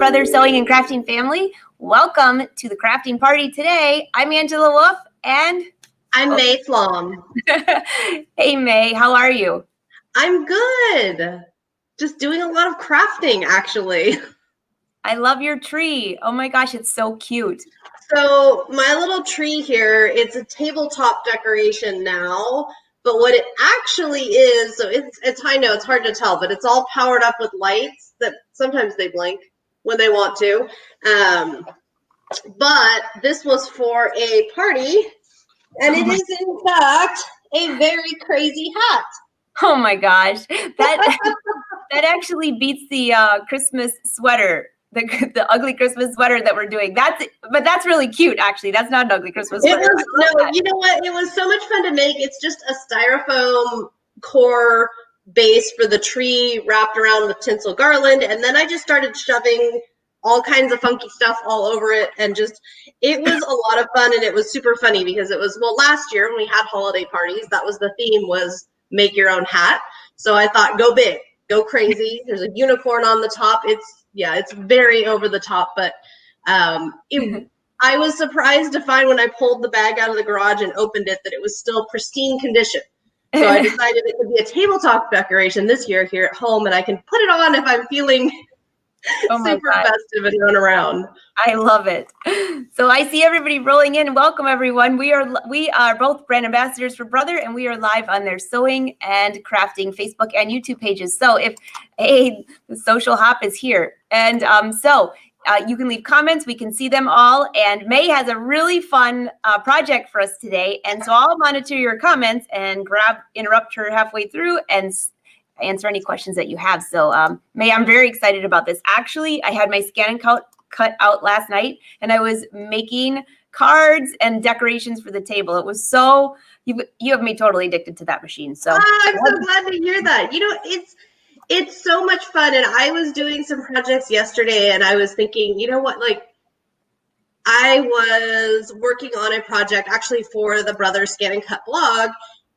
Brother Sewing and Crafting family. Welcome to the crafting party today. I'm Angela Wolf and I'm May Flaum. Hey May, how are you? I'm good. Just doing a lot of crafting, actually. I love your tree. Oh my gosh, it's so cute. So my little tree here, it's a tabletop decoration now, but what it actually is, so I know it's hard to tell, but it's all powered up with lights that sometimes they blink when they want to. But this was for a party, and it is in fact a very crazy hat. Oh my gosh, that actually beats the Christmas sweater, the ugly Christmas sweater that we're doing. But that's really cute, actually. That's not an ugly Christmas sweater. You know what? It was so much fun to make. It's just a styrofoam core base for the tree wrapped around with tinsel garland, and then I just started shoving all kinds of funky stuff all over it, and it was a lot of fun, and it was super funny because it was, well, last year when we had holiday parties, that was the theme, was make your own hat. So I thought, go big, go crazy. There's a unicorn on the top. It's very over the top, but I was surprised to find when I pulled the bag out of the garage and opened it that it was still pristine condition. So I decided it could be a tabletop decoration this year here at home, and I can put it on if I'm feeling super festive and run around. I love it. So I see everybody rolling in. Welcome, everyone. We are both brand ambassadors for Brother, and we are live on their sewing and crafting Facebook and YouTube pages. So the social hop is here. And you can leave comments. We can see them all. And May has a really fun project for us today. And so I'll monitor your comments and interrupt her halfway through and answer any questions that you have. So May, I'm very excited about this. Actually, I had my ScanNCut cut out last night, and I was making cards and decorations for the table. It was so, you have me totally addicted to that machine. So I'm so glad to hear that. You know, it's so much fun. And I was doing some projects yesterday, and I was thinking, you know what, like, I was working on a project actually for the Brother ScanNCut blog,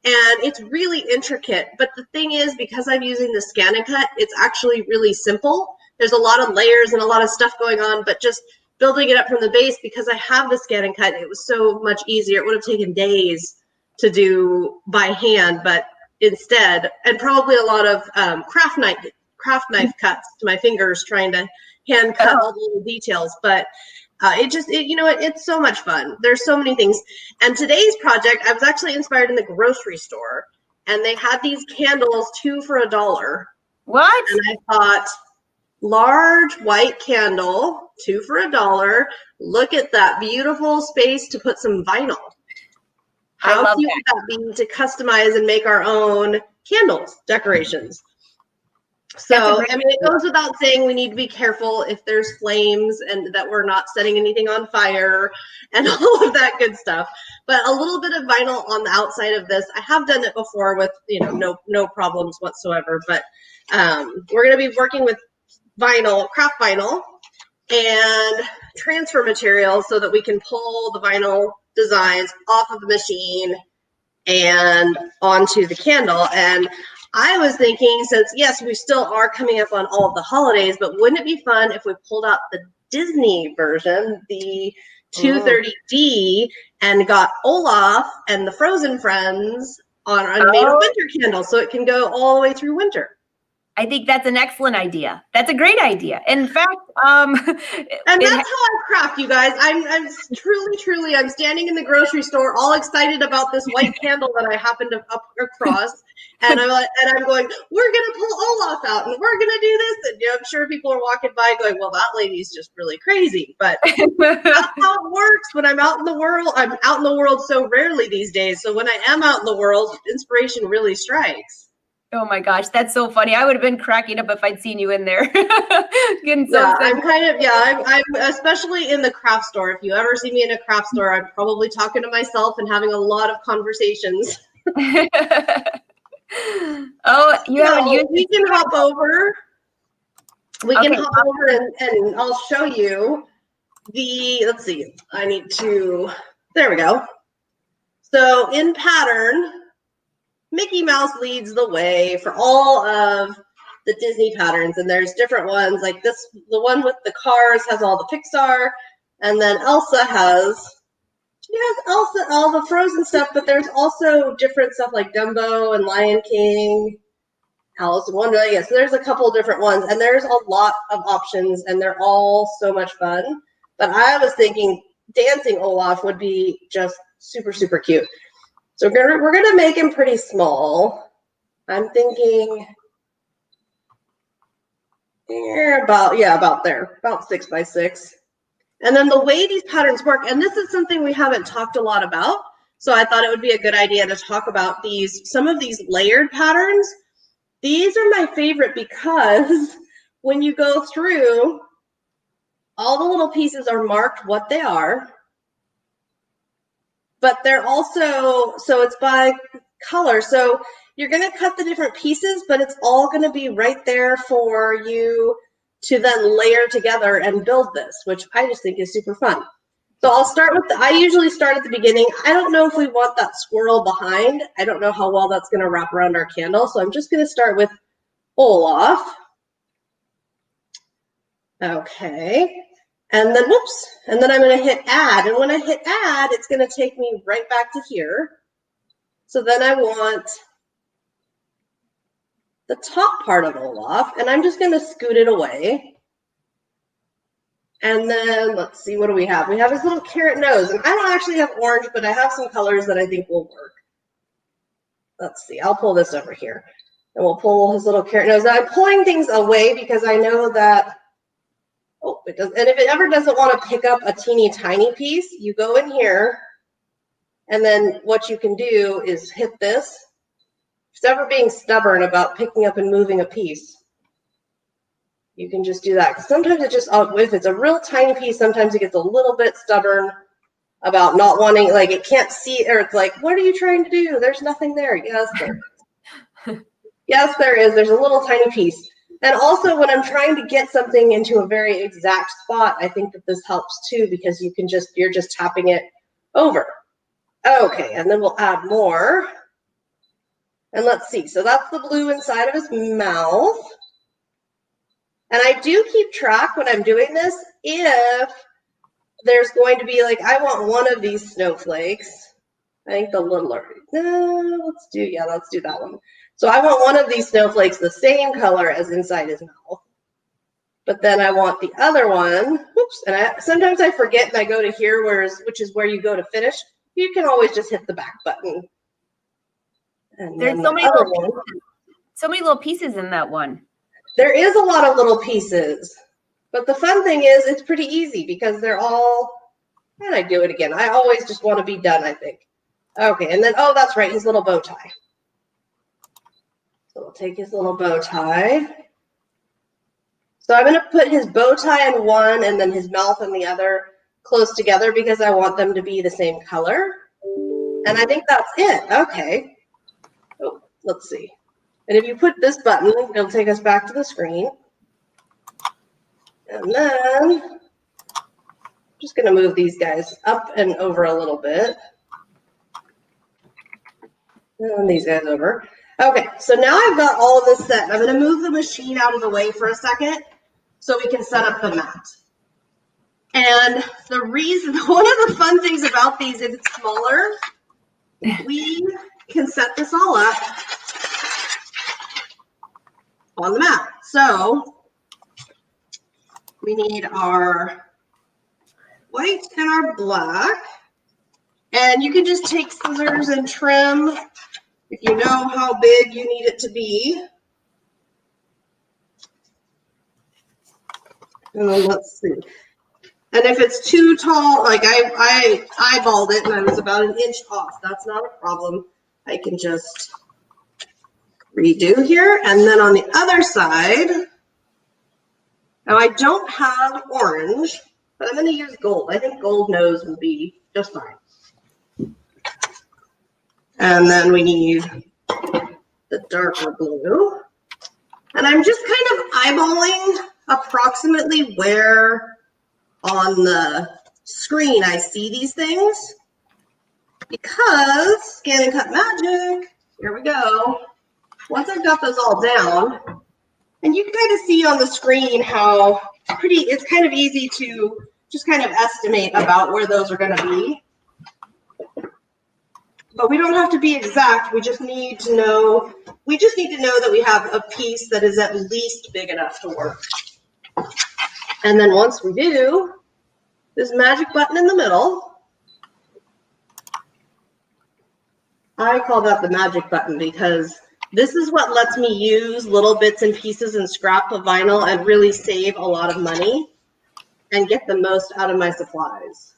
and it's really intricate. But the thing is, because I'm using the ScanNCut, it's actually really simple. There's a lot of layers and a lot of stuff going on, but just building it up from the base, because I have the ScanNCut, it was so much easier. It would have taken days to do by hand, but instead, and probably a lot of craft knife cuts to my fingers trying to hand cut all the little details. But it's so much fun. There's so many things. And today's project, I was actually inspired in the grocery store, and they had these candles 2 for $1. What? And I thought, large white candle, 2 for $1. Look at that beautiful space to put some vinyl. How cute would that be to customize and make our own candles, decorations? So, I mean, it goes without saying we need to be careful if there's flames and that we're not setting anything on fire and all of that good stuff. But a little bit of vinyl on the outside of this, I have done it before with, no problems whatsoever. But we're going to be working with vinyl, craft vinyl, and transfer materials so that we can pull the vinyl designs off of the machine and onto the candle. And I was thinking, since yes, we still are coming up on all of the holidays, but wouldn't it be fun if we pulled out the Disney version, the 230D, and got Olaf and the Frozen friends on made a winter candle, so it can go all the way through winter? I think that's an excellent idea. That's a great idea. In fact, and that's how I craft, you guys. I'm truly, I'm standing in the grocery store, all excited about this white candle that I happened to up across, and I'm going, we're gonna pull Olaf out, and we're gonna do this, and I'm sure people are walking by going, well, that lady's just really crazy. But that's how it works when I'm out in the world. I'm out in the world so rarely these days, so when I am out in the world, inspiration really strikes. Oh my gosh, that's so funny. I would have been cracking up if I'd seen you in there. I'm especially in the craft store. If you ever see me in a craft store, I'm probably talking to myself and having a lot of conversations. We can hop over. Hop over and I'll show you let's see, there we go. So in pattern, Mickey Mouse leads the way for all of the Disney patterns, and there's different ones like this. The one with the cars has all the Pixar, and then Elsa has all the Frozen stuff, but there's also different stuff like Dumbo and Lion King, Alice in Wonderland. Yeah, so there's a couple different ones, and there's a lot of options, and they're all so much fun. But I was thinking dancing Olaf would be just super, super cute. So we're gonna make him pretty small. I'm thinking about there, about 6 by 6. And then the way these patterns work, and this is something we haven't talked a lot about, so I thought it would be a good idea to talk about some of these layered patterns. These are my favorite because when you go through, all the little pieces are marked what they are, but they're also, so it's by color. So you're going to cut the different pieces, but it's all going to be right there for you to then layer together and build this, which I just think is super fun. So I'll start with, I usually start at the beginning. I don't know if we want that squirrel behind. I don't know how well that's going to wrap around our candle. So I'm just going to start with Olaf. Okay. And then, whoops, and then I'm going to hit add. And when I hit add, it's going to take me right back to here. So then I want the top part of Olaf, and I'm just going to scoot it away. And then let's see, what do we have? We have his little carrot nose, and I don't actually have orange, but I have some colors that I think will work. Let's see, I'll pull this over here, and we'll pull his little carrot nose. Now I'm pulling things away because I know that, oh, it does. And if it ever doesn't want to pick up a teeny tiny piece, you go in here, and then what you can do is hit this. If it's ever being stubborn about picking up and moving a piece, you can just do that. Sometimes it just, if it's a real tiny piece, sometimes it gets a little bit stubborn about not wanting, like it can't see, or it's like, what are you trying to do? There's nothing there. Yes, there is. Yes, there is. There's a little tiny piece. And also when I'm trying to get something into a very exact spot, I think that this helps too, because you can just, you're just tapping it over. Okay, and then we'll add more. And let's see, so that's the blue inside of his mouth. And I do keep track when I'm doing this, if there's going to be like, I want one of these snowflakes. I think the littler, let's do that one. So I want one of these snowflakes the same color as inside his mouth. But then I want the other one, whoops, and sometimes I forget and I go to here, which is where you go to finish. You can always just hit the back button. And there's so many little pieces in that one. There is a lot of little pieces, but the fun thing is it's pretty easy because they're all, and I do it again. I always just want to be done, I think. Okay, and then, oh, that's right, his little bow tie. So we'll take his little bow tie. So I'm going to put his bow tie in one and then his mouth in the other close together because I want them to be the same color. And I think that's it. Okay. Oh, let's see. And if you put this button, it'll take us back to the screen. And then I'm just going to move these guys up and over a little bit. And these guys over. Okay, so now I've got all of this set. I'm going to move the machine out of the way for a second so we can set up the mat. And the reason, one of the fun things about these, if it's smaller, we can set this all up on the mat. So we need our white and our black. And you can just take scissors and trim if you know how big you need it to be. And then let's see. And if it's too tall, like I eyeballed it and I was about 1 inch off, that's not a problem. I can just redo here. And then on the other side, now I don't have orange, but I'm going to use gold. I think gold nose will be just fine. And then we need the darker blue. And I'm just kind of eyeballing approximately where on the screen I see these things, because scan and cut magic, here we go. Once I've got those all down, And you can kind of see on the screen how it's kind of easy to just kind of estimate about where those are going to be. But we don't have to be exact. We just need to know that we have a piece that is at least big enough to work. And then once we do, this magic button in the middle, I call that the magic button because this is what lets me use little bits and pieces and scrap of vinyl and really save a lot of money and get the most out of my supplies.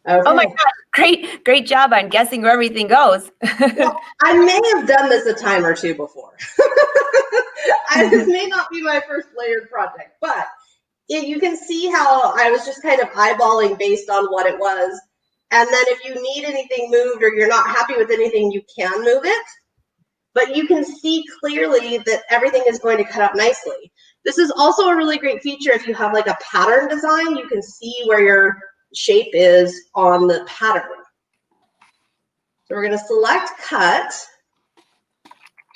Okay. Oh my God, great job on guessing where everything goes. Well, I may have done this a time or two before. This may not be my first layered project, but you can see how I was just kind of eyeballing based on what it was. And then if you need anything moved or you're not happy with anything, you can move it. But you can see clearly that everything is going to cut out nicely. This is also a really great feature if you have like a pattern design, you can see where your shape is on the pattern. So we're going to select cut.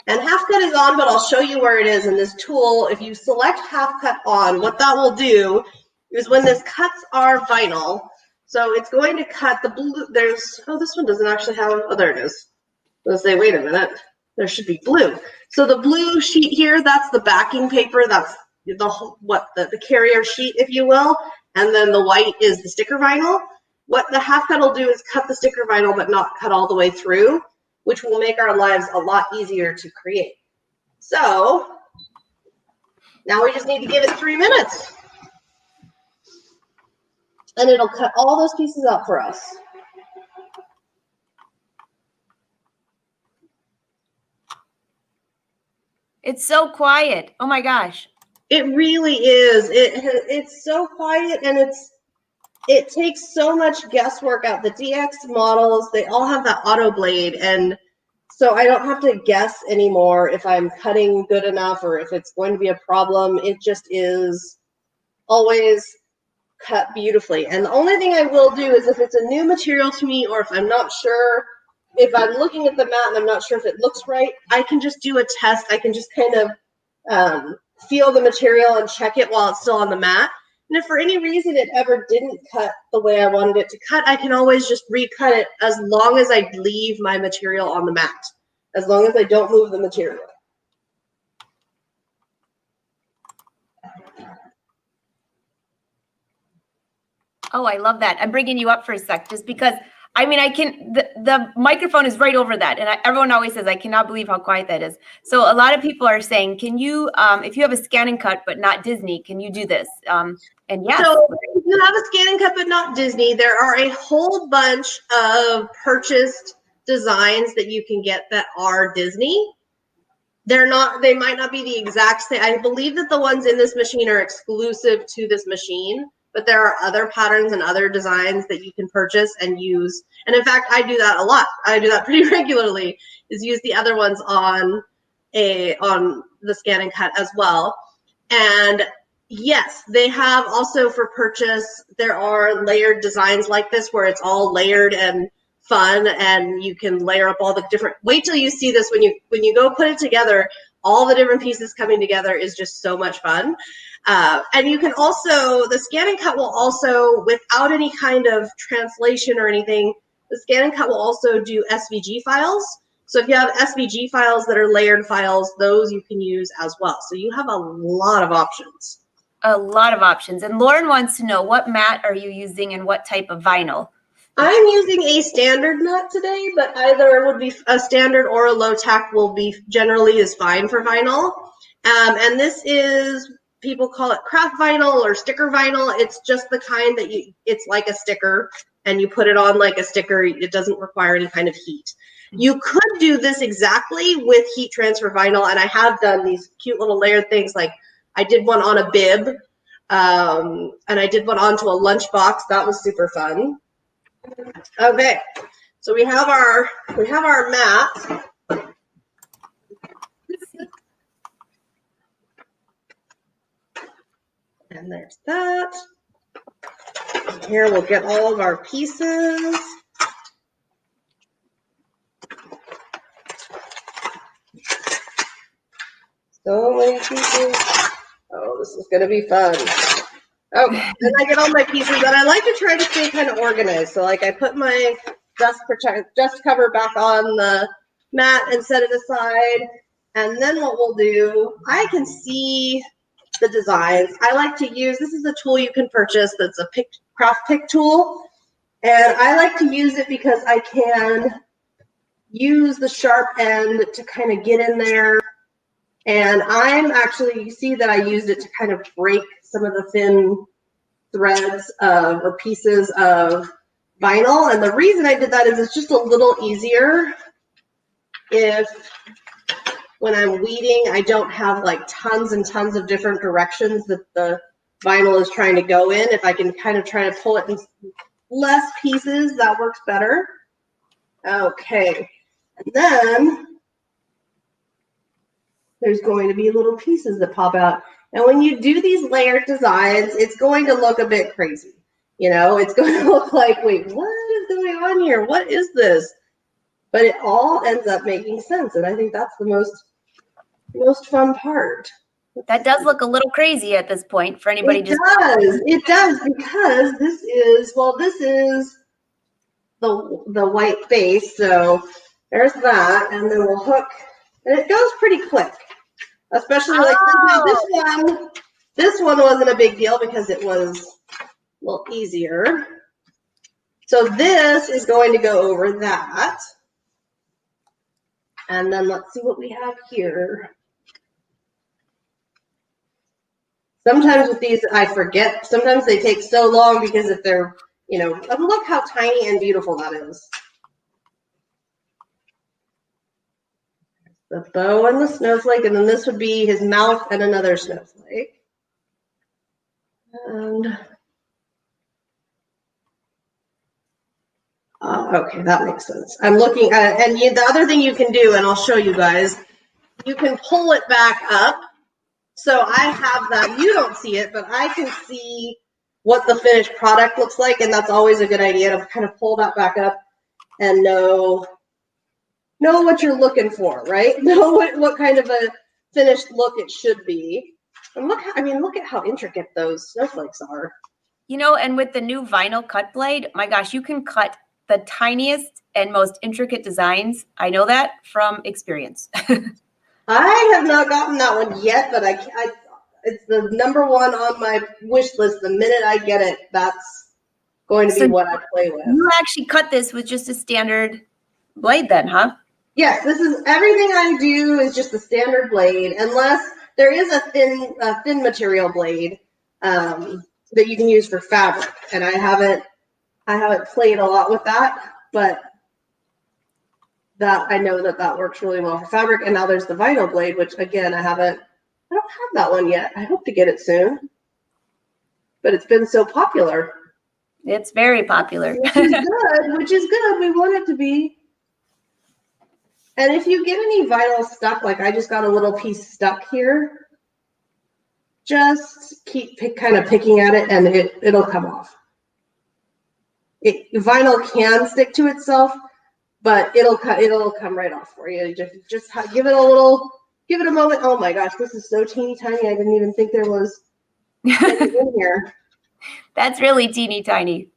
And half cut is on, but I'll show you where it is in this tool. If you select half cut on, what that will do is when this cuts our vinyl, so it's going to cut the blue. This one doesn't actually have, oh, there it is. Let's say, wait a minute, there should be blue. So the blue sheet here, that's the backing paper. That's the carrier sheet, if you will. And then the white is the sticker vinyl. What the half cut will do is cut the sticker vinyl, but not cut all the way through, which will make our lives a lot easier to create. So now we just need to give it 3 minutes. And it'll cut all those pieces out for us. It's so quiet. Oh my gosh. It really is. It's so quiet, and it takes so much guesswork out. The DX models, they all have that auto blade, and so I don't have to guess anymore if I'm cutting good enough or if it's going to be a problem. It just is always cut beautifully. And the only thing I will do is if it's a new material to me, or if I'm not sure, if I'm looking at the mat and I'm not sure if it looks right, I can just do a test. I can just kind of feel the material and check it while it's still on the mat. And if for any reason it ever didn't cut the way I wanted it to cut, I can always just recut it as long as I leave my material on the mat, as long as I don't move the material. Oh, I love that. I'm bringing you up for a sec just because, I mean, the microphone is right over that. And everyone always says, I cannot believe how quiet that is. So a lot of people are saying, can you, if you have a ScanNCut but not Disney, can you do this? And yes. So if you have a ScanNCut but not Disney, there are a whole bunch of purchased designs that you can get that are Disney. They might not be the exact same. I believe that the ones in this machine are exclusive to this machine, but there are other patterns and other designs that you can purchase and use. And in fact, I do that a lot. I do that pretty regularly, is use the other ones on the ScanNCut as well. And yes, they have also for purchase, there are layered designs like this where it's all layered and fun, and you can layer up all the different, wait till you see this when you go put it together, all the different pieces coming together is just so much fun. And you can also, the ScanNCut will also, without any kind of translation or anything, the ScanNCut will also do SVG files. So if you have SVG files that are layered files, those you can use as well. So you have a lot of options. A lot of options. And Lauren wants to know, what mat are you using and what type of vinyl? I'm using a standard mat today, but either would be a standard or a low tack will be generally is fine for vinyl. And this is, people call it craft vinyl or sticker vinyl. It's just the kind that it's like a sticker and you put it on like a sticker. It doesn't require any kind of heat. You could do this exactly with heat transfer vinyl, and I have done these cute little layered things. Like I did one on a bib, and I did one onto a lunchbox. That was super fun. Okay, so we have our mat. And there's that. Here we'll get all of our pieces. pieces. Oh, this is going to be fun. Okay, then I get all my pieces, and I like to try to stay kind of organized. So, like, I put my dust cover back on the mat and set it aside. And then what we'll do, I can see the designs. I like to use, this is a tool you can purchase that's a craft pick tool. And I like to use it because I can use the sharp end to kind of get in there. And I'm actually, you see that I used it to kind of break some of the thin threads or pieces of vinyl. And the reason I did that is it's just a little easier if when I'm weeding, I don't have like tons and tons of different directions that the vinyl is trying to go in. If I can kind of try to pull it in less pieces, that works better. Okay, and then there's going to be little pieces that pop out. And when you do these layered designs, it's going to look a bit crazy. You know, it's going to look like, wait, what is going on here? What is this? But it all ends up making sense. And I think that's the most fun part. That does look a little crazy at this point for anybody. It does, because this is the white base. So there's that, and then we'll hook, and it goes pretty quick. Especially like this one wasn't a big deal because it was a little easier. So this is going to go over that. And then let's see what we have here. Sometimes with these, I forget. Sometimes they take so long because if they're, you know, look how tiny and beautiful that is. The bow and the snowflake, and then this would be his mouth and another snowflake. And okay, that makes sense. I'm looking at, and the other thing you can do, and I'll show you guys, you can pull it back up. So I have that. You don't see it, but I can see what the finished product looks like, and that's always a good idea to kind of pull that back up and know what you're looking for, right? Know what kind of a finished look it should be. And look at how intricate those snowflakes are. You know, and with the new vinyl cut blade, my gosh, you can cut the tiniest and most intricate designs. I know that from experience. I have not gotten that one yet, but it's the number one on my wish list. The minute I get it, that's going to be what I play with. You actually cut this with just a standard blade then, huh? Yes, this is everything I do is just a standard blade, unless there is a thin material blade that you can use for fabric, and I haven't played a lot with that, but that I know that works really well for fabric. And now there's the vinyl blade, which again I don't have that one yet. I hope to get it soon, but it's been so popular. It's very popular. Which is good. We want it to be. And if you get any vinyl stuck, like I just got a little piece stuck here, just keep kind of picking at it, and it'll come off. Vinyl can stick to itself, but it'll come right off for you. Just give it a moment. Oh my gosh, this is so teeny tiny. I didn't even think there was anything in here. That's really teeny tiny.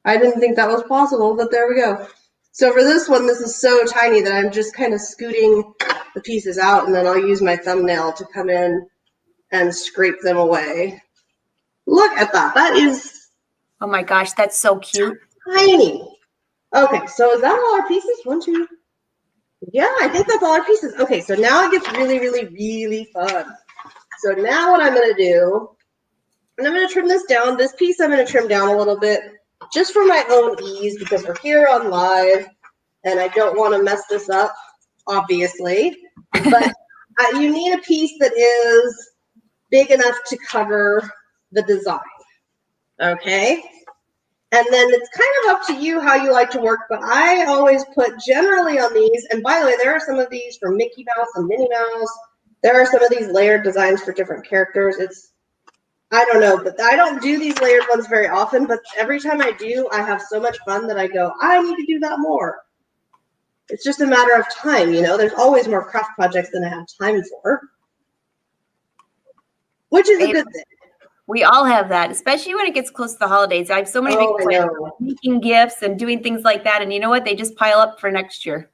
I didn't think that was possible, but there we go. So for this one, this is so tiny that I'm just kind of scooting the pieces out, and then I'll use my thumbnail to come in and scrape them away. Look at that. That is... Oh my gosh, that's so cute. Tiny. Okay, so is that all our pieces? 1, 2. Yeah, I think that's all our pieces. Okay, so now it gets really, really, really fun. So now what I'm going to do, and I'm going to trim this down. This piece I'm going to trim down a little bit just for my own ease, because we're here on live and I don't want to mess this up, obviously. But you need a piece that is big enough to cover the design. Okay? And then it's kind of up to you how you like to work, but I always put generally on these, and by the way, there are some of these for Mickey Mouse and Minnie Mouse. There are some of these layered designs for different characters. I don't know, but I don't do these layered ones very often, but every time I do, I have so much fun that I go, I need to do that more. It's just a matter of time, you know? There's always more craft projects than I have time for. which is a good thing. We all have that, especially when it gets close to the holidays. I have so many big plans, making gifts and doing things like that. And you know what? They just pile up for next year.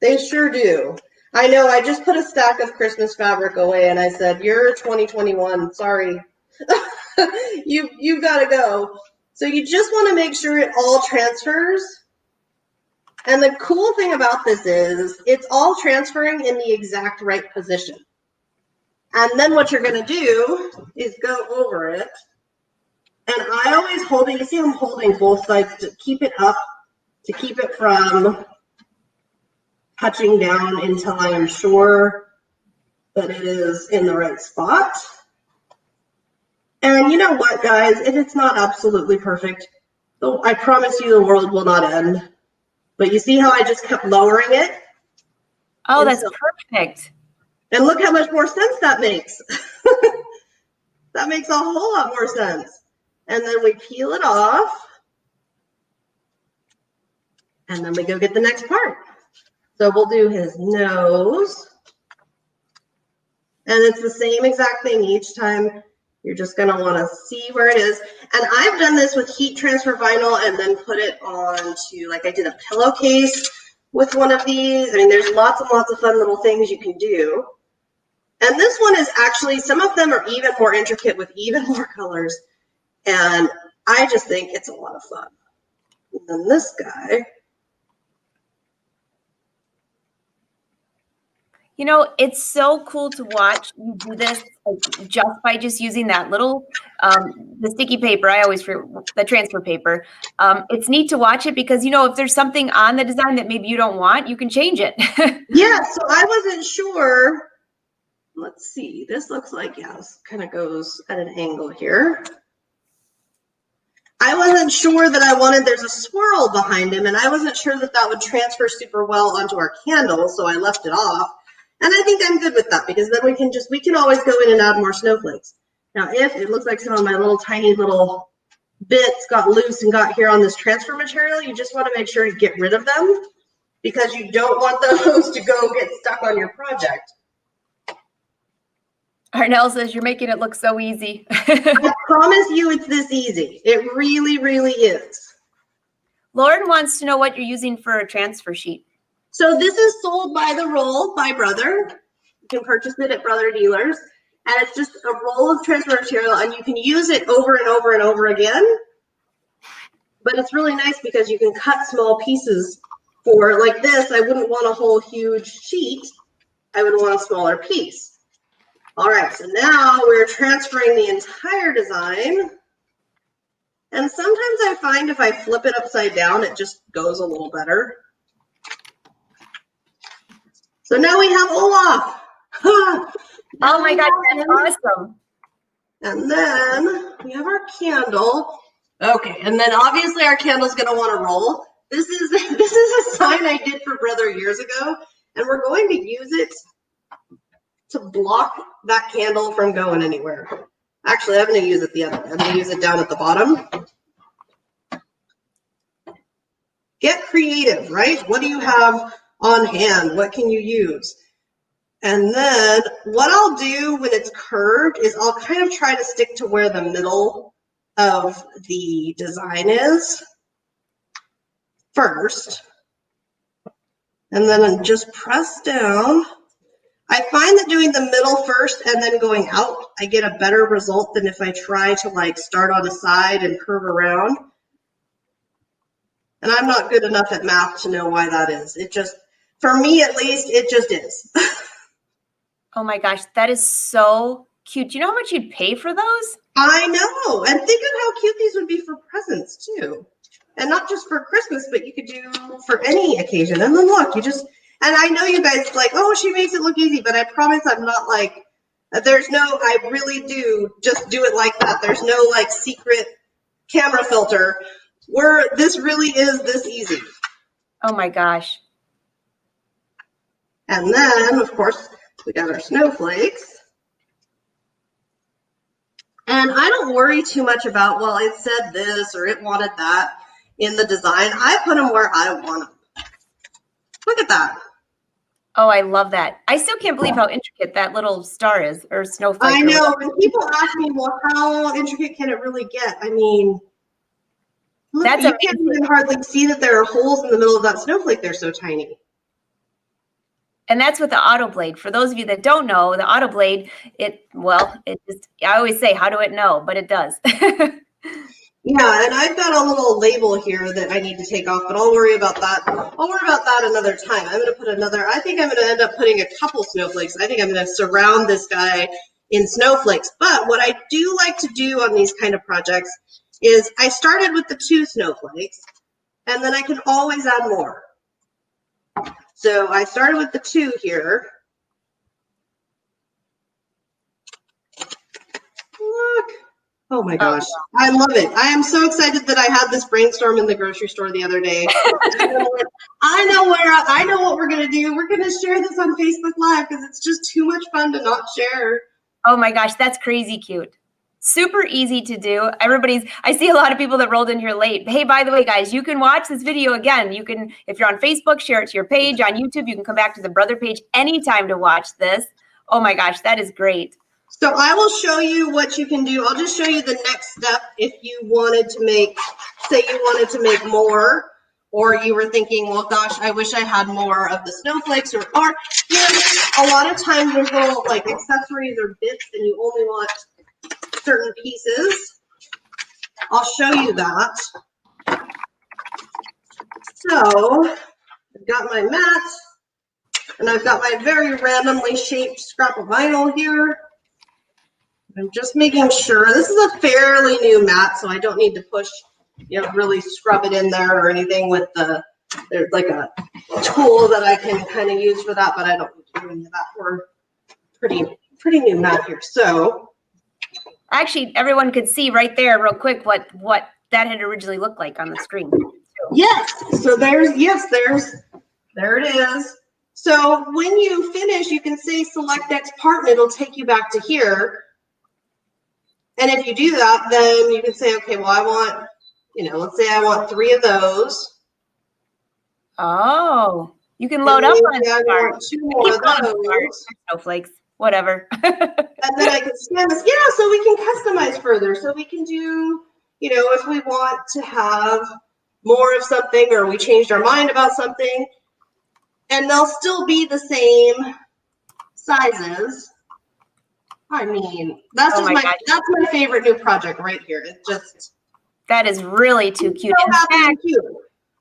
They sure do. I know. I just put a stack of Christmas fabric away and I said, you're 2021. Sorry. You've got to go. So you just want to make sure it all transfers. And the cool thing about this is it's all transferring in the exact right position. And then what you're going to do is go over it. And I always hold it. You see I'm holding both sides to keep it up, to keep it from touching down until I am sure that it is in the right spot. And you know what, guys? If it's not absolutely perfect, I promise you the world will not end. But you see how I just kept lowering it? Oh, that's perfect. And look how much more sense that makes. That makes a whole lot more sense. And then we peel it off. And then we go get the next part. So we'll do his nose. And it's the same exact thing each time. You're just going to want to see where it is. And I've done this with heat transfer vinyl and then put it onto, like I did a pillowcase with one of these. I mean, there's lots and lots of fun little things you can do. And this one is actually, some of them are even more intricate with even more colors. And I just think it's a lot of fun. And then this guy. You know, it's so cool to watch you do this just by using that little, the sticky paper. I always forget the transfer paper. It's neat to watch it because, you know, if there's something on the design that maybe you don't want, you can change it. Yeah, so I wasn't sure. Let's see. This looks like, yeah, this kind of goes at an angle here. I wasn't sure that I wanted, there's a swirl behind him, and I wasn't sure that that would transfer super well onto our candle, so I left it off. And I think I'm good with that because then we can always go in and add more snowflakes. Now, if it looks like some of my little tiny little bits got loose and got here on this transfer material, you just want to make sure you get rid of them because you don't want those to go get stuck on your project. Arnell says you're making it look so easy. I promise you it's this easy. It really, really is. Lauren wants to know what you're using for a transfer sheet. So this is sold by the roll by Brother. You can purchase it at Brother dealers. And it's just a roll of transfer material, and you can use it over and over and over again. But it's really nice because you can cut small pieces for, like this, I wouldn't want a whole huge sheet. I would want a smaller piece. All right, so now we're transferring the entire design. And sometimes I find if I flip it upside down, it just goes a little better. So now we have Olaf. Oh my God, that's awesome. And then we have our candle. Okay, and then obviously our candle's gonna want to roll. This is a sign I did for Brother years ago, and we're going to use it to block that candle from going anywhere. Actually, I'm going to use it the other way. I'm going to use it down at the bottom. Get creative, right? What do you have on hand? What can you use? And then what I'll do when it's curved is I'll kind of try to stick to where the middle of the design is first. And then just press down. I find that doing the middle first and then going out, I get a better result than if I try to like start on the side and curve around. And I'm not good enough at math to know why that is. It just, for me at least, it just is. Oh my gosh, that is so cute. Do you know how much you'd pay for those? I know. And think of how cute these would be for presents too. And not just for Christmas, but you could do for any occasion. And then look, you just, and I know you guys like, oh, she makes it look easy, but I promise I'm not like, there's no, I really do just do it like that. There's no like secret camera filter where this really is this easy. Oh my gosh. And then, of course, we got our snowflakes. And I don't worry too much about, well, it said this or it wanted that in the design. I put them where I want them. Look at that. Oh, I love that. I still can't believe how intricate that little star is, or snowflake. I know. And people ask me, well, how intricate can it really get? I mean, look, That's you can't even hardly see that there are holes in the middle of that snowflake. They're so tiny. And that's with the auto blade. For those of you that don't know, the auto blade, I always say, how do it know? But it does. Yeah, and I've got a little label here that I need to take off, but I'll worry about that. I'll worry about that another time. I'm going to put I think I'm going to end up putting a couple snowflakes. I think I'm going to surround this guy in snowflakes. But what I do like to do on these kind of projects is I started with the 2 snowflakes, and then I can always add more. So I started with the 2 here. Look. Oh my gosh, I love it. I am so excited that I had this brainstorm in the grocery store the other day. I know what we're going to do. We're going to share this on Facebook Live because it's just too much fun to not share. Oh my gosh, that's crazy cute. Super easy to do. I see a lot of people that rolled in here late. Hey, by the way, guys, you can watch this video again. You can, if you're on Facebook, share it to your page. On YouTube, you can come back to the Brother page anytime to watch this. Oh my gosh, that is great. So I will show you what you can do. I'll just show you the next step if you wanted to make, say you wanted to make more, or you were thinking, well, gosh, I wish I had more of the snowflakes, or you know, a lot of times there's little like accessories or bits and you only want certain pieces. I'll show you that. So I've got my mat and I've got my very randomly shaped scrap of vinyl here. I'm just making sure this is a fairly new mat, so I don't need to push, really scrub it in there or anything with there's like a tool that I can kind of use for that, but I don't need to do any of that. We're pretty new mat here. So actually, everyone could see right there real quick what that had originally looked like on the screen. Yes, so there it is. So when you finish, you can say select next part and it'll take you back to here. And if you do that, then you can say, okay, well, I want, let's say I want 3 of those. Oh, you can load up on I want 2 more of those. Snowflakes, whatever. And then I can scan this. Yeah, so we can customize further. So we can do, if we want to have more of something or we changed our mind about something, and they'll still be the same sizes. I mean, that's that's my favorite new project right here. It's just, that is really too cute. So In fact,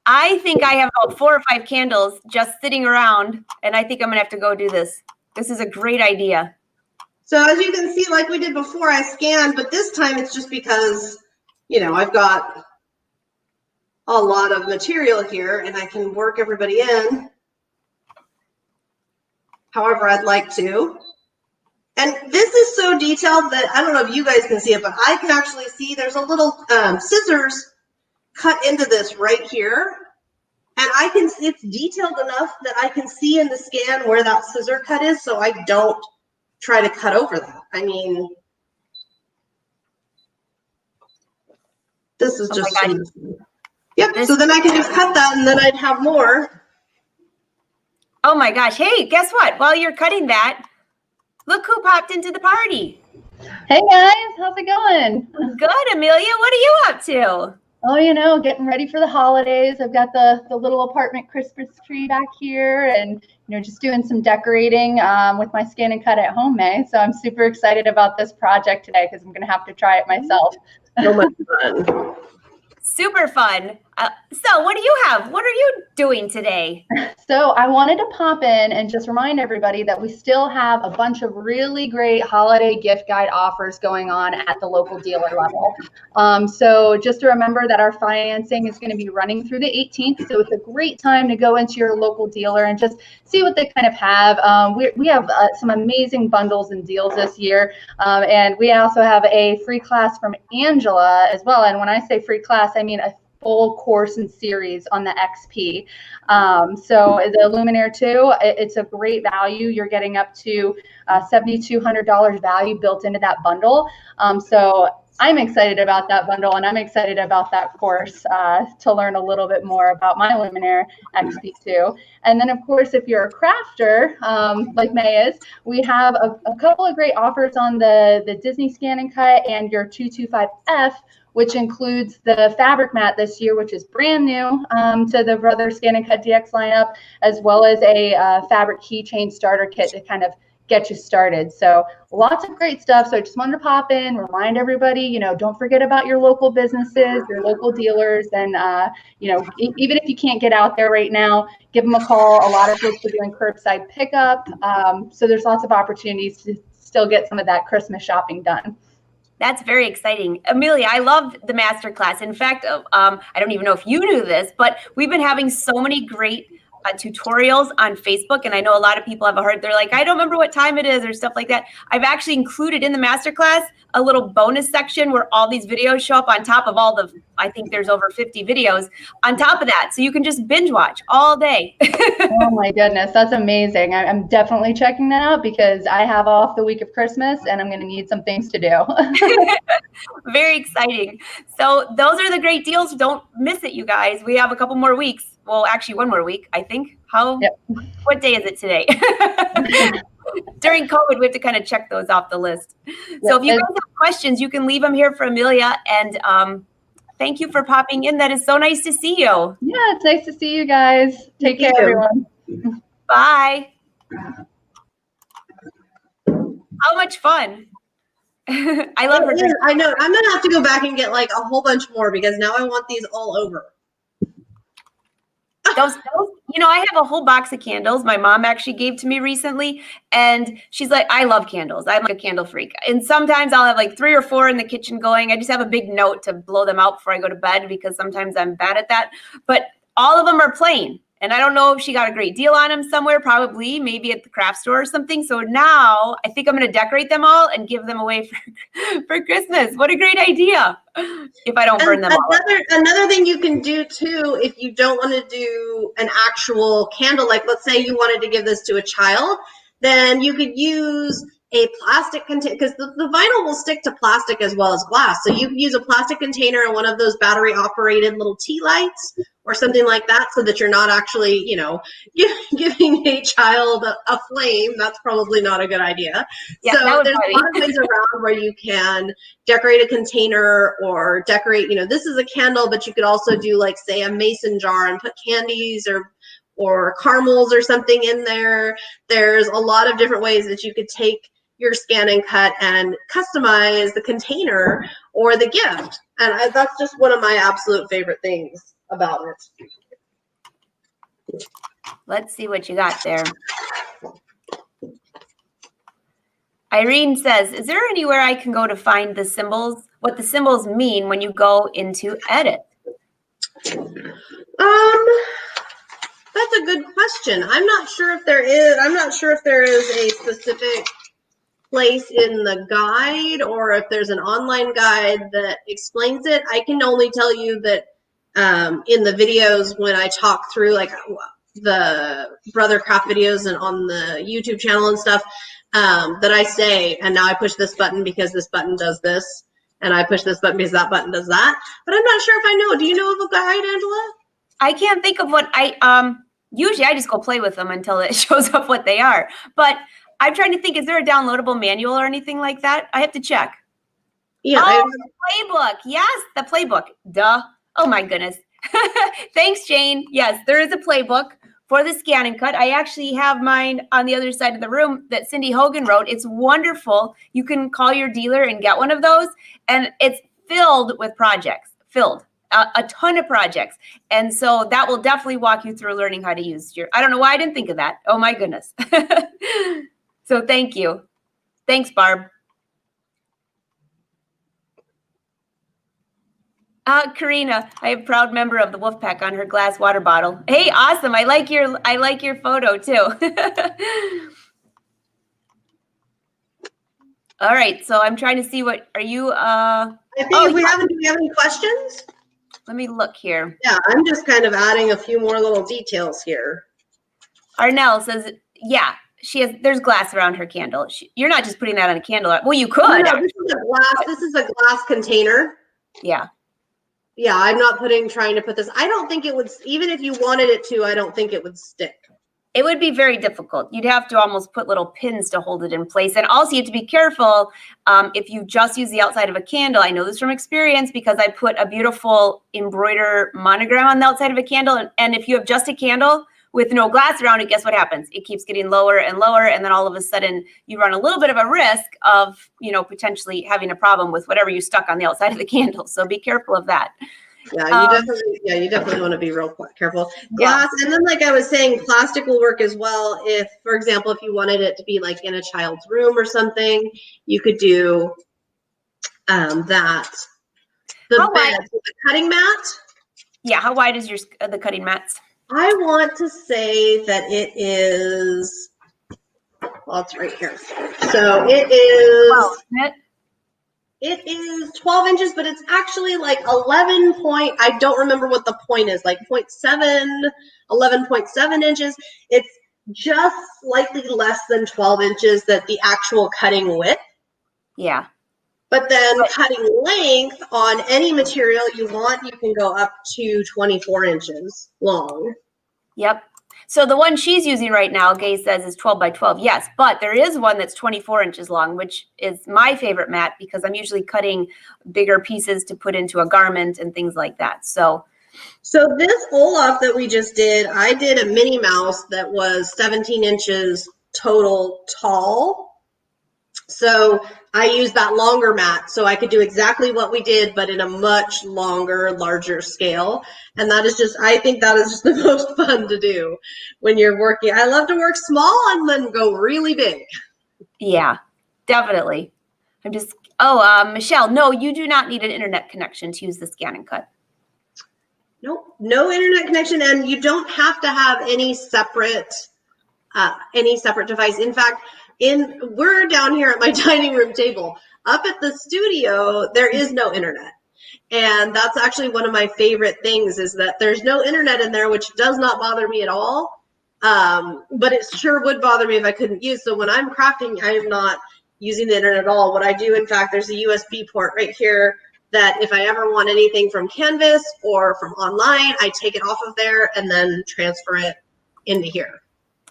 I think I have about 4 or 5 candles just sitting around, and I think I'm gonna have to go do this. This is a great idea. So as you can see, like we did before, I scanned, but this time it's just because, I've got a lot of material here and I can work everybody in however I'd like to. And this is so detailed that I don't know if you guys can see it, but I can actually see there's a little scissors cut into this right here. And it's detailed enough that I can see in the scan where that scissor cut is, so I don't try to cut over that. I mean, this is just yep. So then I can just cut that and then I'd have more. Oh my gosh. Hey, guess what? While you're cutting that, look who popped into the party. Hey guys, how's it going? Good, Amelia. What are you up to? Oh, getting ready for the holidays. I've got the little apartment Christmas tree back here and, just doing some decorating with my ScanNCut at home, May. So I'm super excited about this project today because I'm going to have to try it myself. So much fun. Super fun. So what do you have? What are you doing today? So I wanted to pop in and just remind everybody that we still have a bunch of really great holiday gift guide offers going on at the local dealer level. So just to remember that our financing is going to be running through the 18th. So it's a great time to go into your local dealer and just see what they kind of have. We have some amazing bundles and deals this year. And we also have a free class from Angela as well. And when I say free class, I mean a full course and series on the XP. So the Luminaire 2, it's a great value. You're getting up to $7,200 value built into that bundle. So I'm excited about that bundle, and I'm excited about that course to learn a little bit more about my Luminaire XP2. And then, of course, if you're a crafter, like May is, we have a couple of great offers on the Disney ScanNCut and your 225F, which includes the fabric mat this year, which is brand new to the Brother ScanNCut DX lineup, as well as a fabric keychain starter kit to kind of get you started. So lots of great stuff. So I just wanted to pop in, remind everybody, you know, don't forget about your local businesses, your local dealers, and you know, even if you can't get out there right now, give them a call. A lot of folks are doing curbside pickup. So there's lots of opportunities to still get some of that Christmas shopping done. That's very exciting. Amelia, I love the masterclass. In fact, I don't even know if you knew this, but we've been having so many great tutorials on Facebook. And I know a lot of people have heard, they're like, I don't remember what time it is or stuff like that. I've actually included in the masterclass a little bonus section where all these videos show up on top of all the, I think there's over 50 videos on top of that. So you can just binge watch all day. Oh my goodness, that's amazing. I'm definitely checking that out because I have off the week of Christmas and I'm going to need some things to do. Very exciting. So those are the great deals. Don't miss it, you guys. We have a couple more weeks. Well, actually one more week, I think. What day is it today? During COVID, we have to kind of check those off the list. So if you guys have questions, you can leave them here for Amelia. And thank you for popping in. That is so nice to see you. Yeah, it's nice to see you guys. Take care, everyone. Bye. How much fun. I love her. I know. I'm going to have to go back and get like a whole bunch more because now I want these all over. Those, you know, I have a whole box of candles my mom actually gave to me recently. And she's like, I love candles. I'm like a candle freak. And sometimes I'll have like 3 or 4 in the kitchen going. I just have a big note to blow them out before I go to bed because sometimes I'm bad at that. But all of them are plain. And I don't know if she got a great deal on them somewhere, probably, maybe at the craft store or something. So now I think I'm going to decorate them all and give them away for Christmas. What a great idea. If I don't burn them all. Another thing you can do too, if you don't want to do an actual candle, like let's say you wanted to give this to a child, then you could use a plastic container, because the vinyl will stick to plastic as well as glass. So you can use a plastic container and one of those battery operated little tea lights or something like that, so that you're not actually, you know, giving a child a flame. That's probably not a good idea. Yeah, so there's a lot of ways around where you can decorate a container or decorate, you know, this is a candle, but you could also do like, say, a mason jar and put candies or caramels or something in there. There's a lot of different ways that you could take your ScanNCut and customize the container or the gift. And that's just one of my absolute favorite things about it. Let's see what you got there. Irene says, is there anywhere I can go to find the symbols, what the symbols mean when you go into edit? That's a good question. I'm not sure if there is a specific place in the guide or if there's an online guide that explains it. I can only tell you that in the videos when I talk through like the Brother Craft videos and on the YouTube channel and stuff, that I say, and now I push this button because this button does this, and I push this button because that button does that. But I'm not sure if I know. Do you know of a guide, Angela? I can't think of what usually I just go play with them until it shows up what they are. But I'm trying to think, is there a downloadable manual or anything like that? I have to check. Yeah. Oh, the playbook. Yes, the playbook. Duh. Oh, my goodness. Thanks, Jane. Yes, there is a playbook for the ScanNCut. I actually have mine on the other side of the room that Cindy Hogan wrote. It's wonderful. You can call your dealer and get one of those. And it's filled with projects. Filled. A ton of projects. And so that will definitely walk you through learning how to use your, I don't know why I didn't think of that. Oh, my goodness. So thank you. Thanks, Barb. Karina, I am a proud member of the Wolfpack on her glass water bottle. Hey, awesome. I like your photo too. All right. So I'm trying to see what are you I think do we have any questions? Let me look here. Yeah, I'm just kind of adding a few more little details here. Arnell says, yeah. there's glass around her candle. You're not just putting that on a candle. Well, you could. No, this is a glass container. Yeah. Yeah, I'm not trying to put this. I don't think it would, even if you wanted it to, I don't think it would stick. It would be very difficult. You'd have to almost put little pins to hold it in place. And also you have to be careful if you just use the outside of a candle. I know this from experience because I put a beautiful embroider monogram on the outside of a candle. And if you have just a candle with no glass around it, guess what happens? It keeps getting lower and lower. And then all of a sudden you run a little bit of a risk of, potentially having a problem with whatever you stuck on the outside of the candle. So be careful of that. Yeah, you definitely want to be real careful. Glass, yeah. And then like I was saying, plastic will work as well. If, for example, if you wanted it to be like in a child's room or something, you could do that. The cutting mat. Yeah, how wide is the cutting mats? I want to say that it is, well, it's right here. So it is, it is 12 inches, but it's actually like 11 point, I don't remember what the point is, like 11.7 inches. It's just slightly less than 12 inches that the actual cutting width. Yeah. But then cutting length on any material you want, you can go up to 24 inches long. Yep. So the one she's using right now, Gay says, is 12 by 12. Yes, but there is one that's 24 inches long, which is my favorite mat because I'm usually cutting bigger pieces to put into a garment and things like that. So this Olaf that we just did, I did a Minnie Mouse that was 17 inches total tall. So I used that longer mat so I could do exactly what we did, but in a much longer, larger scale. And that is just, I think that is just the most fun to do when you're working. I love to work small and then go really big. Yeah, definitely. Michelle, no, you do not need an internet connection to use the ScanNCut. Nope, no internet connection, and you don't have to have any separate device. In fact, we're down here at my dining room table. Up at the studio, there is no internet. And that's actually one of my favorite things is that there's no internet in there, which does not bother me at all. But it sure would bother me if I couldn't use. So when I'm crafting, I am not using the internet at all. What I do, in fact, there's a USB port right here that if I ever want anything from Canvas or from online, I take it off of there and then transfer it into here.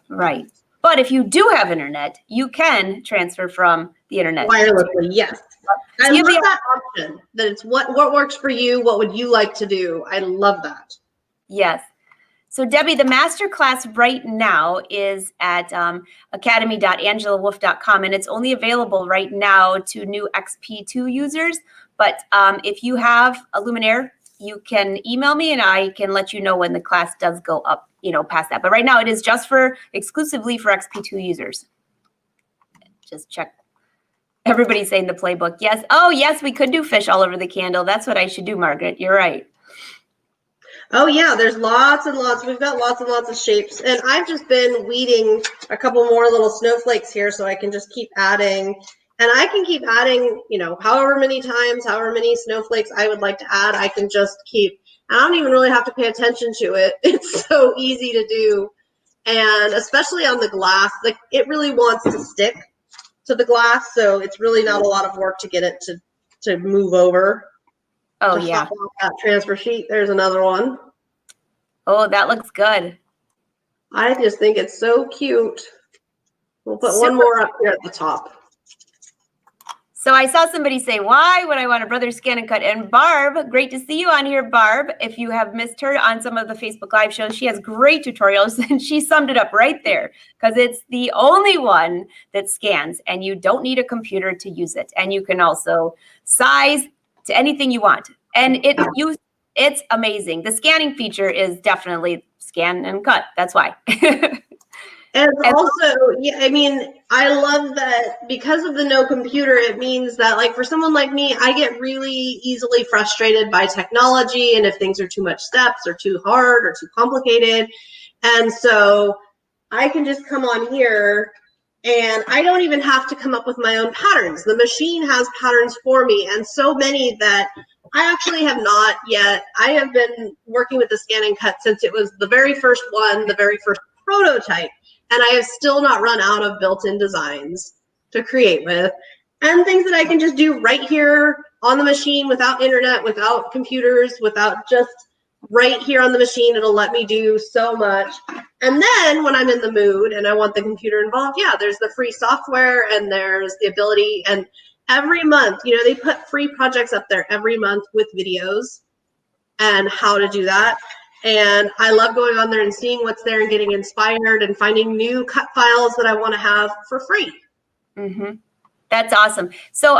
Right. But if you do have internet, you can transfer from the internet. Wirelessly, yes. I love that option, that it's what works for you, what would you like to do? I love that. Yes. So Debbie, the masterclass right now is at academy.angelawolf.com, and it's only available right now to new XP2 users. But if you have a Luminaire, you can email me and I can let you know when the class does go up, past that. But right now it is just exclusively for XP2 users. Just check. Everybody's saying the playbook. Yes. Oh, yes, we could do fish all over the candle. That's what I should do, Margaret. You're right. Oh, yeah, there's lots and lots. We've got lots and lots of shapes. And I've just been weeding a couple more little snowflakes here so I can just keep adding. And I can keep adding, however many times, however many snowflakes I would like to add. I can just keep, I don't even really have to pay attention to it. It's so easy to do. And especially on the glass, it really wants to stick to the glass. So it's really not a lot of work to get it to move over. Oh, yeah. That transfer sheet. There's another one. Oh, that looks good. I just think it's so cute. We'll put one more up here at the top. So I saw somebody say, why would I want a Brother ScanNCut? And Barb, great to see you on here, Barb. If you have missed her on some of the Facebook Live shows, she has great tutorials, and she summed it up right there because it's the only one that scans, and you don't need a computer to use it. And you can also size to anything you want. And it's amazing. The scanning feature is definitely scan and cut. That's why. And also, yeah, I mean, I love that because of the no computer, it means that like for someone like me, I get really easily frustrated by technology and if things are too much steps or too hard or too complicated. And so I can just come on here and I don't even have to come up with my own patterns. The machine has patterns for me, and so many that I actually have not yet. I have been working with the ScanNCut since it was the very first one, the very first prototype. and I have still not run out of built-in designs to create with, and things that I can just do right here on the machine without internet, without computers, without just right here on the machine. It'll let me do so much. And then when I'm in the mood and I want the computer involved, yeah, there's the free software and there's the ability. And every month, you know, they put free projects up there every month with videos and how to do that. And I love going on there and seeing what's there and getting inspired and finding new cut files that I want to have for free. Mm-hmm. That's awesome. So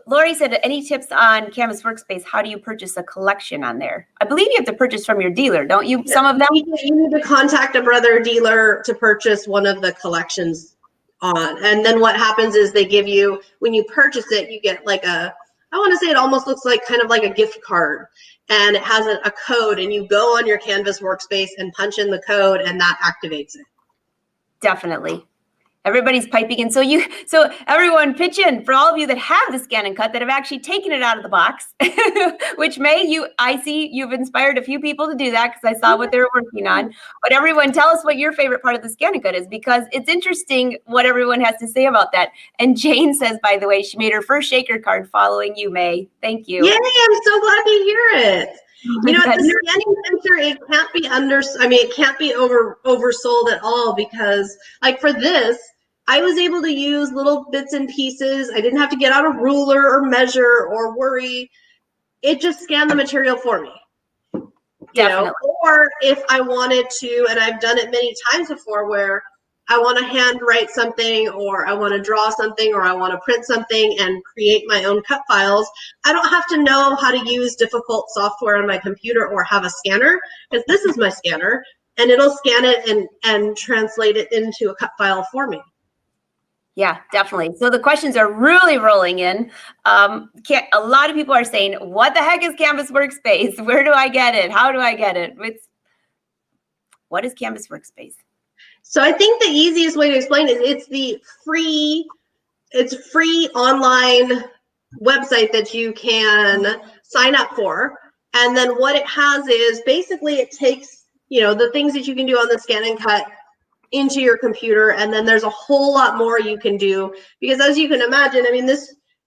Lori said, any tips on Canvas Workspace? How do you purchase a collection on there? I believe you have to purchase from your dealer, don't you? Some of them? You need to contact a Brother dealer to purchase one of the collections on. And then what happens is they give you, when you purchase it, you get like a, I want to say it almost looks like kind of like a gift card. And it has a code, and you go on your Canvas Workspace and punch in the code, and that activates it. Definitely. Everybody's piping in. So everyone pitch in for all of you that have the ScanNCut, that have actually taken it out of the box, which I see you've inspired a few people to do that because I saw what they were working on. But everyone, tell us what your favorite part of the ScanNCut is, because it's interesting what everyone has to say about that. And Jane says, by the way, she made her first shaker card following you, May. Thank you. Yay, I'm so glad to hear it. You know, the scanning sensor, it can't be it can't be oversold at all, because like for this, I was able to use little bits and pieces. I didn't have to get out a ruler or measure or worry. It just scanned the material for me. You know, or if I wanted to, and I've done it many times before, where I want to handwrite something, or I want to draw something, or I want to print something and create my own cut files. I don't have to know how to use difficult software on my computer or have a scanner, because this is my scanner, and it'll scan it and translate it into a cut file for me. Yeah, definitely. So the questions are really rolling in. A lot of people are saying, what the heck is Canvas Workspace? Where do I get it? How do I get it? What is Canvas Workspace? So I think the easiest way to explain it is it's a free online website that you can sign up for. And then what it has is basically it takes, you know, the things that you can do on the ScanNCut into your computer, and then there's a whole lot more you can do, because as you can imagine, I mean,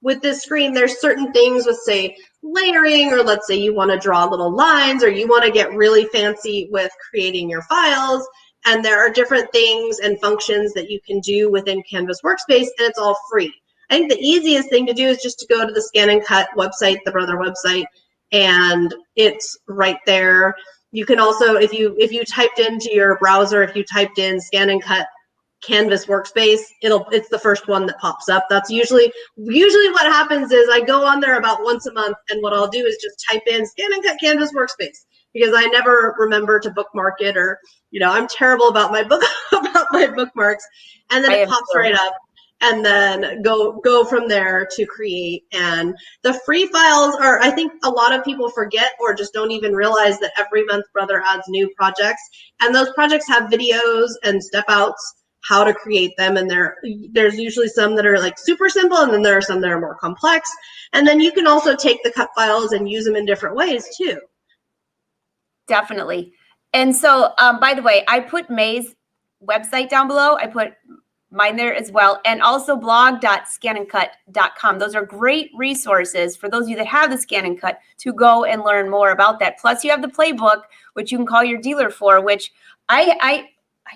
with this screen, there's certain things with, say, layering, or let's say you want to draw little lines, or you want to get really fancy with creating your files, and there are different things and functions that you can do within Canvas Workspace, and it's all free. I think the easiest thing to do is just to go to the ScanNCut website, the Brother website, and it's right there. You can also, if you typed into your browser, if you typed in ScanNCut Canvas Workspace, it's the first one that pops up. That's usually what happens is I go on there about once a month, and what I'll do is just type in ScanNCut Canvas Workspace, because I never remember to bookmark it, or, you know, I'm terrible about my bookmarks, and then it pops right up. And then go from there to create. And the free files are, I think a lot of people forget or just don't even realize that every month Brother adds new projects. And those projects have videos and step outs how to create them. And there's usually some that are like super simple, and then there are some that are more complex. And then you can also take the cut files and use them in different ways too. Definitely. And so, by the way, I put May's website down below. I put mine there as well, and also blog.scanandcut.com. Those are great resources for those of you that have the ScanNCut to go and learn more about that. Plus, you have the playbook, which you can call your dealer for, which I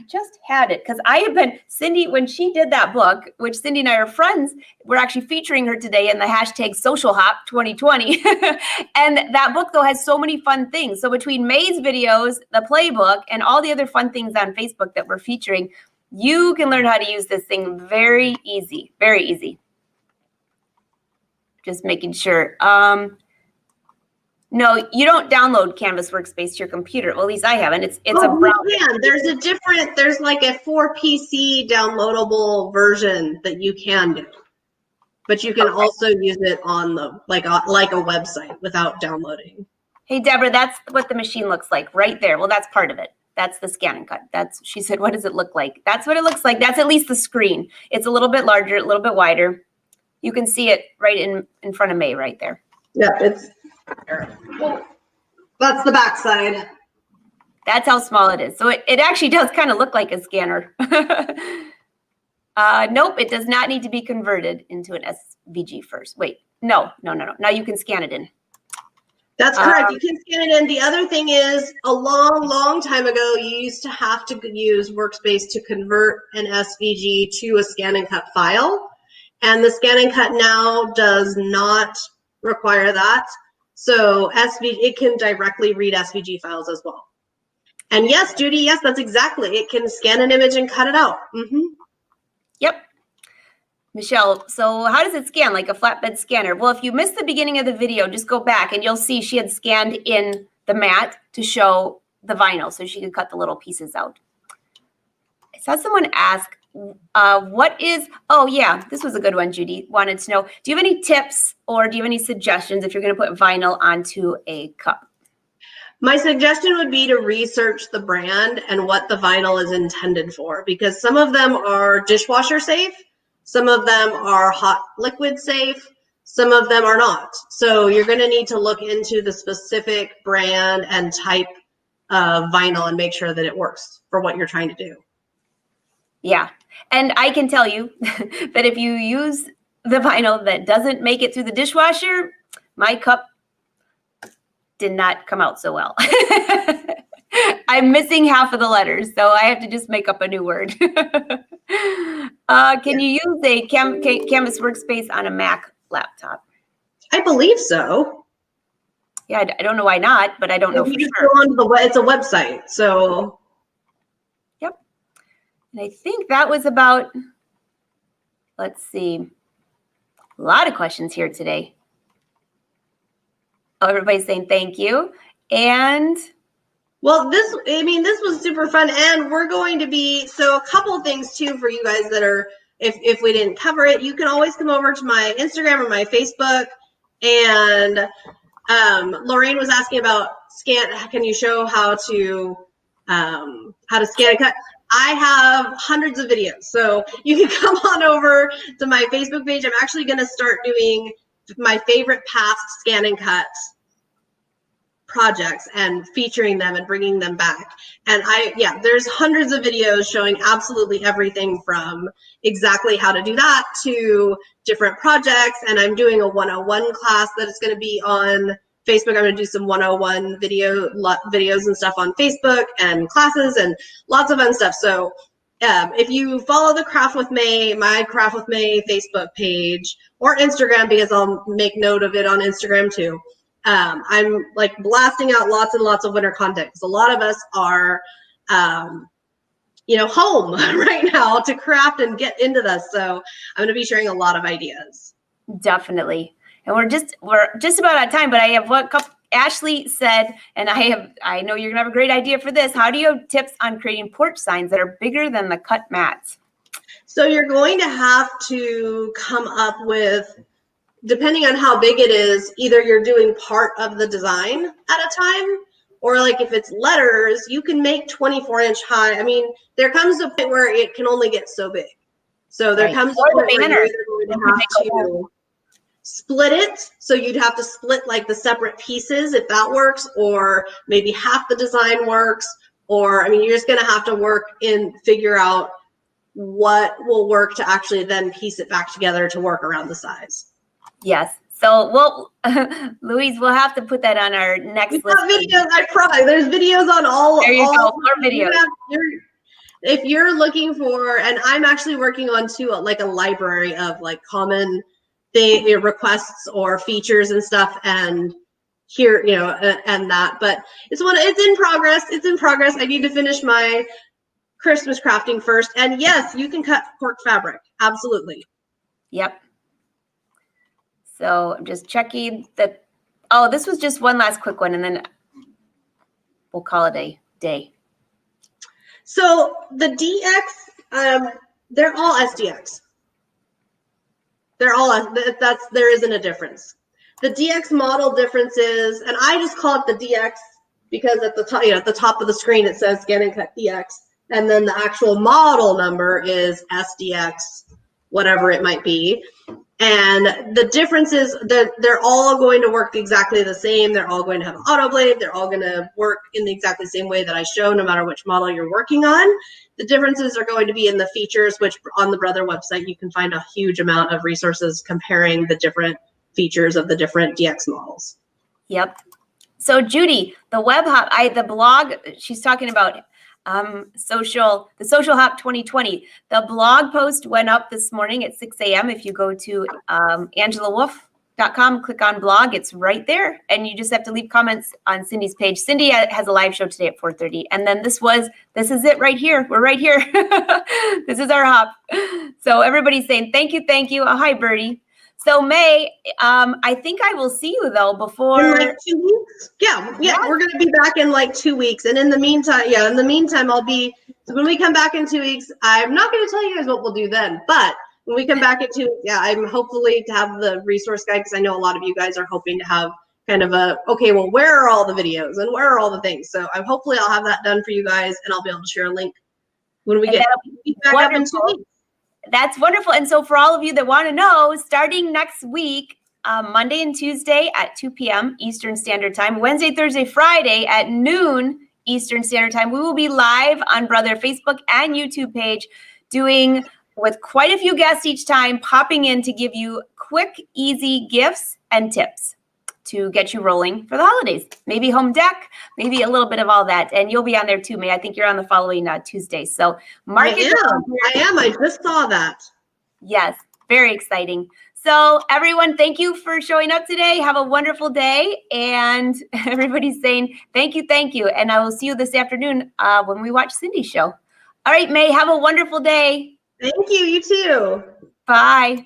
just had it because I have been, Cindy, when she did that book, which Cindy and I are friends, we're actually featuring her today in the hashtag Social Hop 2020. And that book, though, has so many fun things. So between May's videos, the playbook, and all the other fun things on Facebook that we're featuring, you can learn how to use this thing very easy, very easy. Just making sure. No, you don't download Canvas Workspace to your computer. Well, at least I haven't. It's a browser. Yeah, there's like a for PC downloadable version that you can do, but you can also use it on the like a website without downloading. Hey, Deborah, that's what the machine looks like right there. Well, that's part of it. That's the ScanNCut. She said, what does it look like? That's what it looks like. That's at least the screen. It's a little bit larger, a little bit wider. You can see it right in front of May right there. Yeah, that's the back side. That's how small it is. So it actually does kind of look like a scanner. Nope, it does not need to be converted into an SVG first. Wait, no. Now you can scan it in. That's correct. You can scan it in. The other thing is, a long time ago, you used to have to use Workspace to convert an SVG to a ScanNCut file. And the ScanNCut now does not require that. So it can directly read SVG files as well. And yes, Judy, yes, that's exactly. It can scan an image and cut it out. Yep. Michelle, so how does it scan? Like a flatbed scanner? Well, if you missed the beginning of the video, just go back and you'll see she had scanned in the mat to show the vinyl so she could cut the little pieces out. I saw someone ask, oh yeah, this was a good one, Judy. Wanted to know, do you have any tips or do you have any suggestions if you're going to put vinyl onto a cup? My suggestion would be to research the brand and what the vinyl is intended for, because some of them are dishwasher safe, some of them are hot liquid safe, some of them are not. So you're going to need to look into the specific brand and type of vinyl and make sure that it works for what you're trying to do. Yeah, and I can tell you that if you use the vinyl that doesn't make it through the dishwasher, my cup did not come out so well. I'm missing half of the letters, so I have to just make up a new word. Can you use a Canvas Workspace on a Mac laptop? I believe so. Yeah, I don't know why not, but I don't know for sure. Go onto it's a website, so. Yep. And I think that was about, let's see, a lot of questions here today. Oh, everybody's saying thank you. And well, this was super fun, and we're going to be, so a couple of things too for you guys that are, if we didn't cover it, you can always come over to my Instagram or my Facebook, and Lorraine was asking about can you show how to scan and cut? I have hundreds of videos, so you can come on over to my Facebook page. I'm actually going to start doing my favorite past scan and cut projects and featuring them and bringing them back. And there's hundreds of videos showing absolutely everything from exactly how to do that to different projects. And I'm doing a 101 class that is going to be on Facebook. I'm going to do some 101 videos and stuff on Facebook and classes and lots of fun stuff. So if you follow the Craft with May, my Craft with May Facebook page or Instagram, because I'll make note of it on Instagram too. I'm like blasting out lots and lots of winter content because a lot of us are, home right now to craft and get into this. So I'm going to be sharing a lot of ideas. Definitely. And we're just about out of time, but I have what Ashley said, and I know you're gonna have a great idea for this. How do you have tips on creating porch signs that are bigger than the cut mats? So you're going to have to come up with, depending on how big it is, either you're doing part of the design at a time, or like if it's letters, you can make 24-inch high. I mean, there comes a point where it can only get so big. So there comes a point where you're either going to have to split it. So you'd have to split like the separate pieces if that works, or maybe half the design works, or you're just going to have to figure out what will work to actually then piece it back together to work around the size. Yes. So, Louise, we'll have to put that on our next list. Videos, I promise. There's videos on all. There you go. More videos. If you're looking for, and I'm actually working on too, like a library of like common requests or features and stuff, and here, and that. But it's in progress. It's in progress. I need to finish my Christmas crafting first. And yes, you can cut cork fabric. Absolutely. Yep. So I'm just checking that. Oh, this was just one last quick one, and then we'll call it a day. So the DX, they're all SDX. They're all, there isn't a difference. The DX model difference is, and I just call it the DX because at the top of the screen it says ScanNCut DX, and then the actual model number is SDX, whatever it might be. And the difference is that they're all going to work exactly the same. They're all going to have an auto blade. They're all going to work in the exactly same way that I show, no matter which model you're working on. The differences are going to be in the features, which on the Brother website, you can find a huge amount of resources comparing the different features of the different DX models. Yep. So Judy, the the blog, she's talking about the Social Hop 2020. The blog post went up this morning at 6 a.m. If you go to angelawolf.com, click on blog, it's right there. And you just have to leave comments on Cindy's page. Cindy has a live show today at 4:30. And then this is it right here. We're right here. This is our hop. So everybody's saying, thank you. Oh, hi, Birdie. So May, I think I will see you though before. In like 2 weeks? Yeah, we're going to be back in like 2 weeks. And in the meantime, I'll be, so when we come back in 2 weeks, I'm not going to tell you guys what we'll do then, but when we come back in 2 weeks, I'm hopefully to have the resource guide, because I know a lot of you guys are hoping to have kind of okay, well, where are all the videos and where are all the things? So hopefully I'll have that done for you guys, and I'll be able to share a link when we get back up in 2 weeks. That's wonderful. And so for all of you that want to know, starting next week, Monday and Tuesday at 2 p.m. Eastern Standard Time, Wednesday, Thursday, Friday at noon Eastern Standard Time, we will be live on Brother Facebook and YouTube page doing, with quite a few guests each time, popping in to give you quick, easy gifts and tips to get you rolling for the holidays. Maybe home deck, maybe a little bit of all that. And you'll be on there too, May. I think you're on the following Tuesday. So mark it down. I am. I just saw that. Yes, very exciting. So everyone, thank you for showing up today. Have a wonderful day. And everybody's saying thank you. And I will see you this afternoon when we watch Cindy's show. All right, May, have a wonderful day. Thank you. You too. Bye.